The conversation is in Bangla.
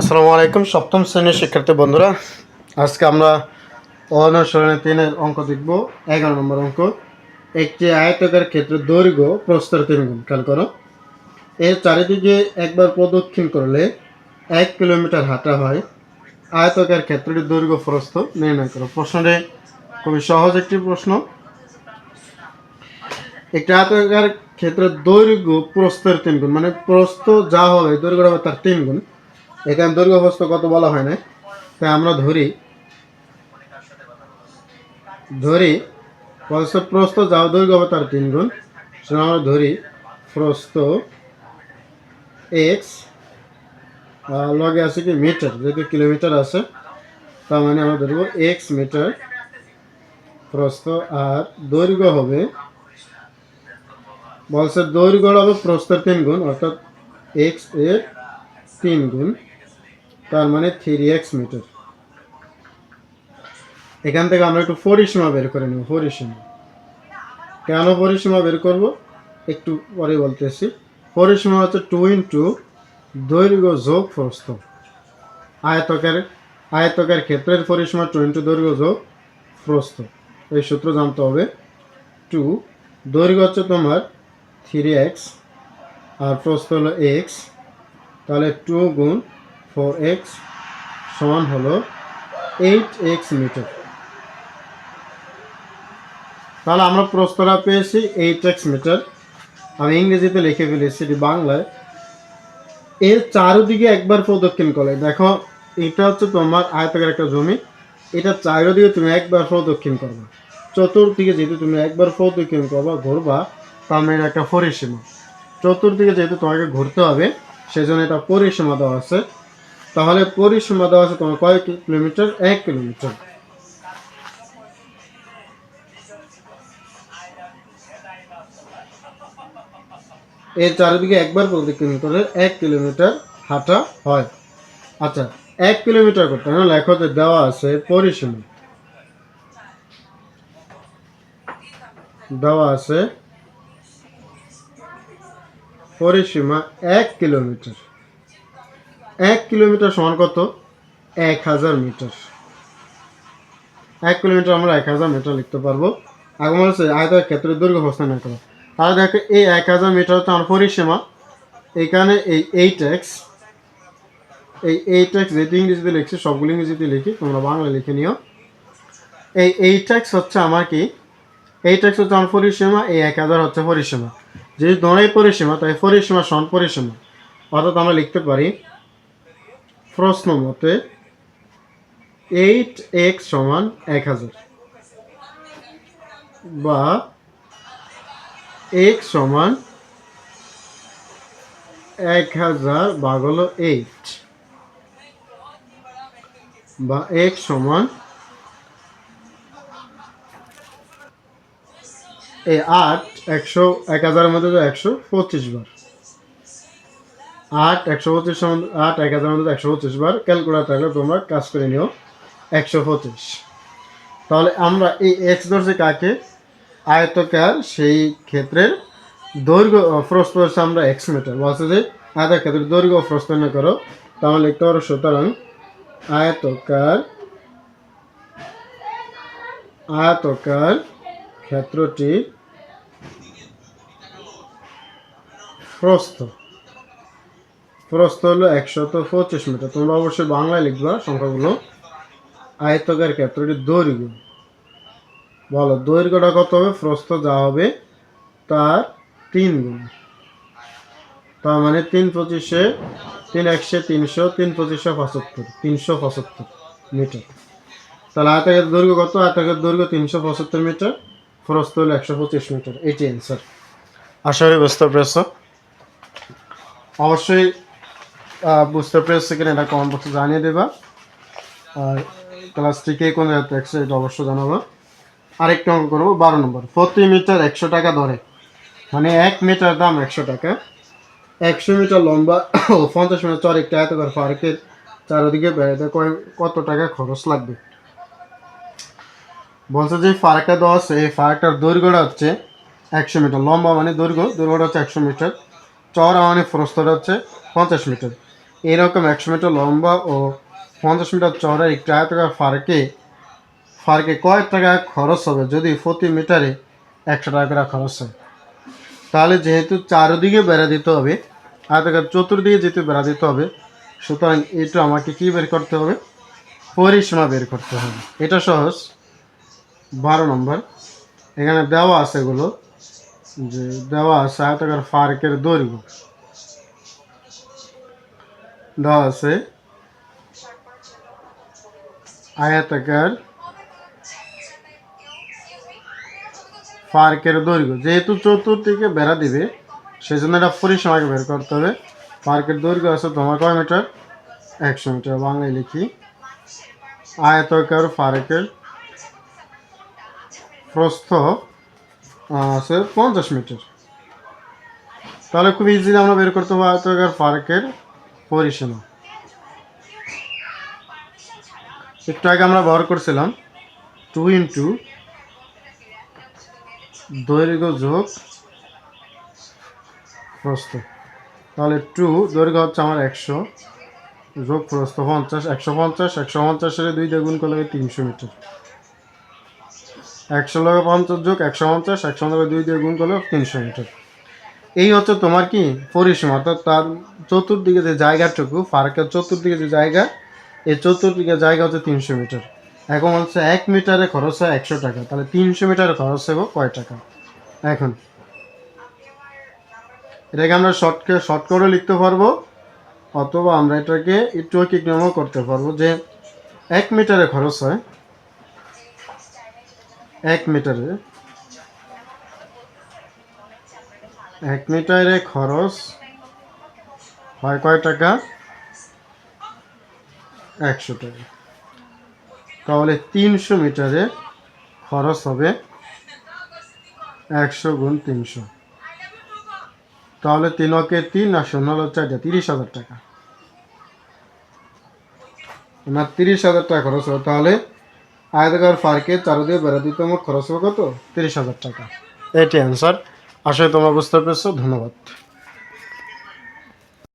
আসসালামু আলাইকুম সপ্তম শ্রেণীর শিক্ষার্থী বন্ধুরা, আজকে আমরা অনুসরণে 3-এর অঙ্ক দেখব। 11 নম্বর অঙ্ক। একটি আয়তাকার ক্ষেত্রের দৈর্ঘ্য প্রস্থের 3 গুণ। খেয়াল করো, এর চারিদিকে একবার প্রদক্ষিণ করলে 1 কিলোমিটার হাঁটা হয়। আয়তাকার ক্ষেত্রটির দৈর্ঘ্য প্রস্থ নির্ণয় করো। প্রশ্নটি খুবই সহজ একটি প্রশ্ন। একটি আয়তাকার ক্ষেত্রের দৈর্ঘ্য প্রস্থের 3 গুণ, মানে প্রস্থ যা হবে দৈর্ঘ্য হবে তার 3 গুণ। এখানে দৈর্ঘ্য প্রস্থ কত বলা হয় না, তাই আমরা ধরি প্রস্থ যা দৈর্ঘ্য হবে তার 3 গুণ। সেটা আমরা ধরি প্রস্থ এক্স, লগে আছে কি মিটার, যেহেতু কিলোমিটার আছে তার মানে আমরা ধরবো এক্স মিটার প্রস্থ, আর দৈর্ঘ্য হবে দৈর্ঘ্য হবে প্রস্থের 3 গুণ, অর্থাৎ এক্স এর 3 গুণ, তার মানে 3x মিটার। এখান থেকে আমরা একটু পরিসীমা বের করে নেব। পরিসীমা কেন পরিসীমা বের করব একটু পরে বলতেছি। পরিসীমা হচ্ছে 2 ইন্টু দৈর্ঘ্য যোগ প্রস্থ। আয়তকার ক্ষেত্রের পরিসীমা 2 ইন্টু দৈর্ঘ্য যোগ প্রস্থ। এই সূত্র জানতে হবে। 2 দৈর্ঘ্য হচ্ছে তোমার 3x আর প্রস্থ হলো x, তাহলে 2 গুণ 4x সমান হলো 8x মিটার। তাহলে আমরা প্রস্থটা পেয়েছি 8x মিটার। আমি ইংরেজিতে লিখে ফেলেছি, এটি বাংলায়। এর চারিদিকে একবার প্রদক্ষিণ করলে, দেখো এটা হচ্ছে তোমার আয়তাকার একটা জমি, এটা চারিদিকে তুমি একবার প্রদক্ষিণ করবা। চতুর্দিকে যেহেতু তুমি একবার প্রদক্ষিণ করবা, ঘুরবা, তার মানে একটা পরিসীমা। চতুর্দিকে যেহেতু তোমাকে ঘুরতে হবে, সেজন্য এটা পরিসীমা দেওয়া আছে। তাহলে পরিসীমা দেওয়া আছে তোমার কয় কিলোমিটার? 1 কিলোমিটার। এর চারিদিকে একবার প্রদক্ষিণ করে 1 কিলোমিটার হাঁটা হয়। আচ্ছা, 1 কিলোমিটার করতে হয়, লেখতে দেওয়া আছে পরিসীমা, দেওয়া আছে পরিসীমা 1 কিলোমিটার। 1 কিলোমিটার সমান কত? 1000 মিটার। 1 কিলোমিটার আমরা 1000 মিটার লিখতে পারবো। আগে বলছে আয়তাকার ক্ষেত্রের দৈর্ঘ্য প্রস্থ নির্ণয় করো। তাহলে দেখো এই 1000 মিটার হচ্ছে আমার পরিসীমা। এখানে এই 8x, এই 8x যেহেতু ইংরেজিতে লিখছি, সবগুলো ইংরেজিতে লিখি, তোমরা বাংলা লিখে নিও। এই 8x হচ্ছে আমার কি? 8x হচ্ছে আমার পরিসীমা, এই 1000 হচ্ছে পরিসীমা। যেহেতু দোনোই পরিসীমা, তাই পরিসীমা সমান পরিসীমা। অর্থাৎ আমরা লিখতে পারি প্রশ্ন মতে 8x সমান 1000, বা x সমান 1000 ভাগ হলো 8, বা x সমান এই 8 1000-এর মধ্যে 125 বার। 8 125 সমান 8 1000-এর মধ্যে 125 বার। ক্যালকুলেটর থাকলে তোমরা কাজ করে নিও। 125। তাহলে আমরা এই x ধরছি কাকে? আয়তকার সেই ক্ষেত্রের দৈর্ঘ্য প্রস্থ হচ্ছে আমরা x মিটার। বলছে যে আয়তকার ক্ষেত্রের দৈর্ঘ্য প্রস্থ নির্ণয় করো। তাহলে লিখতে পারো সুতরাং আয়তকার ক্ষেত্রটি প্রস্থ হলো 125 মিটার। তোমরা অবশ্যই বাংলায় লিখবা সংখ্যাগুলো। আয়তকার ক্ষেত্রটির দৈর্ঘ্য, বলো দৈর্ঘ্যটা কত হবে? প্রস্থ যা হবে তার 3 গুণ। তার মানে 3 25-এ 3 100 300, 3 25-এ 75, 375 মিটার। তাহলে আয়তকার দৈর্ঘ্য কত? আয়তকার দৈর্ঘ্য 375 মিটার, প্রস্থ হলো 125 মিটার। এটি অ্যান্সার। আশা করি বুঝতে পেরেছ। অবশ্যই বুঝতে পেরেছে কিনা এটা কমেন্ট বক্সে জানিয়ে দেবা। আর ক্লাসটি কে কোন জায়গায় দেখছে এটা অবশ্যই জানাবো। আরেকটা অঙ্ক করবো 12 নম্বর। প্রতি মিটার 100 টাকা ধরে, মানে 1 মিটার দাম 100 টাকা। 100 মিটার লম্বা ও 50 মিটার চড় একটি আয়তকার পার্কের চারিদিকে বেড়াতে কত টাকা খরচ লাগবে? বলছে যে ফারাকটা দেওয়া আছে, এই ফারাকটার দৈর্ঘ্যটা হচ্ছে 100 মিটার। লম্বা মানে দৈর্ঘ্যটা হচ্ছে 100 মিটার, চওড়া মানে প্রস্থটা হচ্ছে 50 মিটার। এরকম 100 মিটার লম্বা ও 50 মিটার চওড়া একটি আয়তাকার ফার্কে কয় টাকা খরচ হবে যদি প্রতি মিটারে 100 টাকা করে খরচ হয়? তাহলে যেহেতু চারদিকে বেড়া দিতে হবে, আয়তাকার চতুর্দিকে যেহেতু বেড়া দিতে হবে, সুতরাং এটা আমাকে কি বের করতে হবে? পরিসীমা বের করতে হবে। এটা সহজ। 12 নম্বর, এখানে দেওয়া আছে এগুলো, যে দেওয়া আছে আয়তাকার ফার্কের দৈর্ঘ্য দেওয়া আছে, আয়তাকার ফার্কের দৈর্ঘ্য, যেহেতু চতুর্দিকে বেড়া দিবে সেজন্য এটা পরিসীমাকে বের করতে হবে। ফার্কের দৈর্ঘ্য আছে তোমার কয় মিটার? 100 মিটার। বাংলায় লিখি, আয়তাকার ফার্কের প্রস্থ আছে 50 মিটার। তাহলে খুব ইজিলি আমরা বের করতে পারবো আয়তাকার ফার্কের পরিসীমা। একটু আগে আমরা ব্যবহার করছিলাম 2 ইন্টু দৈর্ঘ্য যোগ প্রস্থ। তাহলে 2 দৈর্ঘ্য হচ্ছে আমার 100 যোগ প্রস্থ 50, 150, 150-এর 2 দিয়ে গুণ করলে 300 মিটার। 100 লগে 50 যোগ 150, 150 2 দিয়ে গুণ করলে 300 মিটার। এই হচ্ছে তোমার কি পরিসীমা, অর্থাৎ তার চতুর্দিকে যে জায়গাটুকু, ফার্কের চতুর্দিকে যে জায়গা, এই চতুর্দিকে জায়গা হচ্ছে 300 মিটার। এখন হচ্ছে 1 মিটারে খরচ হয় 100 টাকা, তাহলে 300 মিটারে খরচ হবে কয় টাকা? এখন এটাকে আমরা শর্ট করে লিখতে পারবো, অথবা আমরা এটাকে একটু ঐকিক নিয়মও করতে পারবো, যে 1 মিটারে খরচ হয় 1 মিটারে খরচ হয় কয় টাকা? 100 টাকা। তাহলে 300 মিটারে খরচ হবে 100 গুণ 300, তাহলে 3 অকে 3 আর 0 হলো 4, 30,000 টাকা। না, 30,000 টাকা খরচ হবে। তাহলে আয়তাকার ফার্কে চারদিকে বেড়া দিতে আমার খরচ হবে কত? 30,000 টাকা। এটি অ্যান্সার। আশা করি তোমরা বুঝতে পেরেছো। ধন্যবাদ।